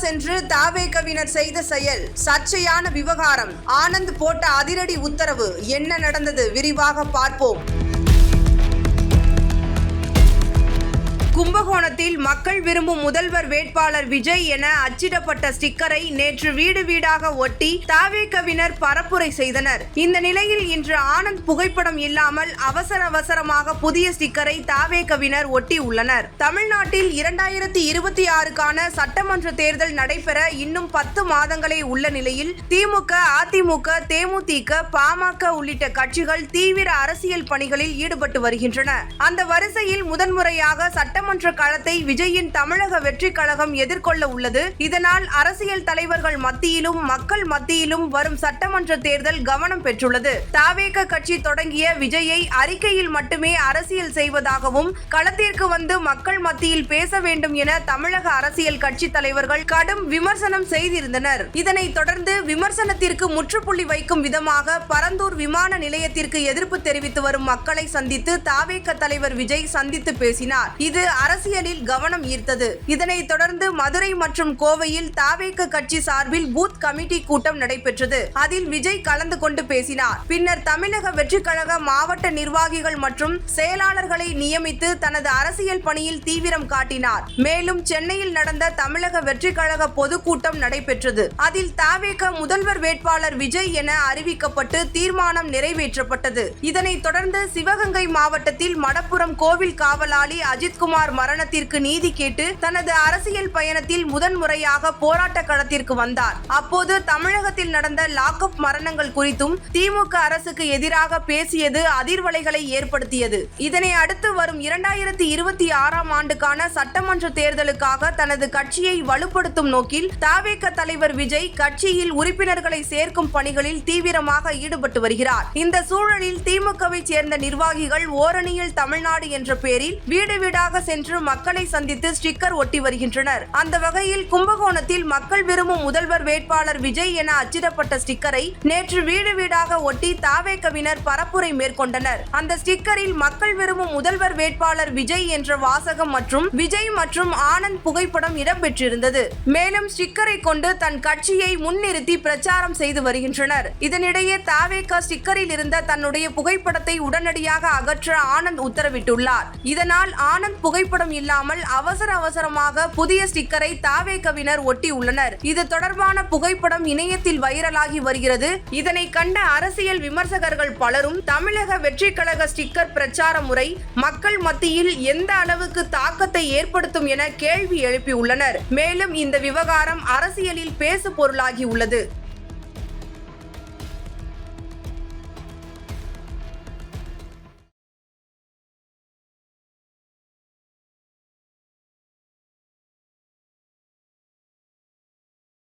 சென்று தாவேகவினர் செய்த செயல் சர்ச்சையான விவகாரம். ஆனந்த் போட்ட அதிரடி உத்தரவு. என்ன நடந்தது விரிவாக பார்ப்போம். கும்பகோணத்தில் மக்கள் விரும்பும் முதல்வர் வேட்பாளர் விஜய் என அச்சிடப்பட்ட ஸ்டிக்கரை நேற்று வீடு வீடாக ஒட்டி தாவேகவினர் பரப்புரை செய்தனர். இந்த நிலையில் இன்று ஆனந்த் புகைப்படம் இல்லாமல் அவசரமாக புதிய ஸ்டிக்கரை தாவேகவினர் ஒட்டி உள்ளனர். தமிழ்நாட்டில் 2026க்கான சட்டமன்ற தேர்தல் நடைபெற இன்னும் 10 மாதங்களே உள்ள நிலையில் திமுக, அதிமுக, தேமுதிக, பாமக உள்ளிட்ட கட்சிகள் தீவிர அரசியல் பணிகளில் ஈடுபட்டு வருகின்றன. அந்த வரிசையில் முதன்முறையாக சட்டமன்ற களத்தை விஜயின் தமிழக வெற்றி கழகம் எதிர்கொள்ள உள்ளது. இதனால் அரசியல் தலைவர்கள் மத்தியிலும் மக்கள் மத்தியிலும் வரும் சட்டமன்ற தேர்தல் கவனம் பெற்றுள்ளது. தாவேக கட்சி தொடங்கிய விஜயை அறிக்கையில் மட்டுமே அரசியல் செய்வதாகவும் களத்திற்கு வந்து மக்கள் மத்தியில் பேச வேண்டும் என தமிழக அரசியல் கட்சி தலைவர்கள் கடும் விமர்சனம் செய்திருந்தனர். இதனைத் தொடர்ந்து விமர்சனத்திற்கு முற்றுப்புள்ளி வைக்கும் விதமாக பரந்தூர் விமான நிலையத்திற்கு எதிர்ப்பு தெரிவித்து வரும் மக்களை சந்தித்து தாவேக தலைவர் விஜய் சந்தித்து பேசினார். இது அரசியலில் கவனம் ஈர்த்தது. இதனைத் தொடர்ந்து மதுரை மற்றும் கோவையில் தாவேக கட்சி சார்பில் பூத் கமிட்டி கூட்டம் நடைபெற்றது. அதில் விஜய் கலந்து கொண்டு பேசினார். பின்னர் தமிழக வெற்றி கழக மாவட்ட நிர்வாகிகள் மற்றும் செயலாளர்களை நியமித்து தனது அரசியல் பணியில் தீவிரம் காட்டினார். மேலும் சென்னையில் நடந்த தமிழக வெற்றி கழக பொதுக்கூட்டம் நடைபெற்றது. அதில் தாவேக முதல்வர் வேட்பாளர் விஜய் என அறிவிக்கப்பட்டு தீர்மானம் நிறைவேற்றப்பட்டது. இதனைத் தொடர்ந்து சிவகங்கை மாவட்டத்தில் மடப்புரம் கோவில் காவலாளி அஜித்குமார் மரணத்திற்கு நீதி கேட்டு தனது அரசியல் பயணத்தில் முதன்முறையாக போராட்ட களத்திற்கு வந்தார். அப்போது தமிழகத்தில் நடந்த லாக்அப் மரணங்கள் குறித்தும் திமுக அரசுக்கு எதிராக பேசியது அதிர்வலைகளை ஏற்படுத்தியது. இதனை அடுத்து வரும் 2026ஆம் ஆண்டுக்கான சட்டமன்ற தேர்தலுக்காக தனது கட்சியை வலுப்படுத்தும் நோக்கில் தாவேக தலைவர் விஜய் கட்சியில் உறுப்பினர்களை சேர்க்கும் பணிகளில் தீவிரமாக ஈடுபட்டு வருகிறார். இந்த சூழலில் திமுகவை சேர்ந்த நிர்வாகிகள் ஓரணியில் தமிழ்நாடு என்ற பெயரில் வீடு வீடாக சென்று மக்களை சந்தித்து ஸ்டிக்கர் ஒட்டி வருகின்றனர். அந்த வகையில் கும்பகோணத்தில் மக்கள் விரும்பும் முதல்வர் வேட்பாளர் விஜய் என அச்சிடப்பட்ட ஸ்டிக்கரை நேற்று வீடு வீடாக ஒட்டி தாவேகவினர் பரப்புரை மேற்கொண்டனர். அந்த ஸ்டிக்கரில் மக்கள் விரும்பும் முதல்வர் வேட்பாளர் விஜய் என்ற வாசகம் மற்றும் விஜய் மற்றும் ஆனந்த் புகைப்படம் இடம்பெற்றிருந்தது. மேலும் ஸ்டிக்கரை கொண்டு தன் கட்சியை முன்னிறுத்தி பிரச்சாரம் செய்து வருகின்றனர். இதனிடையே தாவேக ஸ்டிக்கரில் இருந்த தன்னுடைய புகைப்படத்தை உடனடியாக அகற்ற ஆனந்த் உத்தரவிட்டுள்ளார். இதனால் ஆனந்த் புகைப்படம் இல்லாமல் அவசரமாக புதிய ஸ்டிக்கரை தாவேகவினர் ஒட்டி உள்ளனர். இது தொடர்பான புகைப்படம் இணையத்தில் வைரலாகி வருகிறது. இதனை கண்ட அரசியல் விமர்சகர்கள் பலரும் தமிழக வெற்றி கழக ஸ்டிக்கர் பிரச்சார முறை மக்கள் மத்தியில் எந்த அளவுக்கு தாக்கத்தை ஏற்படுத்தும் என கேள்வி எழுப்பியுள்ளனர். மேலும் இந்த விவகாரம் அரசியலில் பேசு பொருளாகி உள்ளது.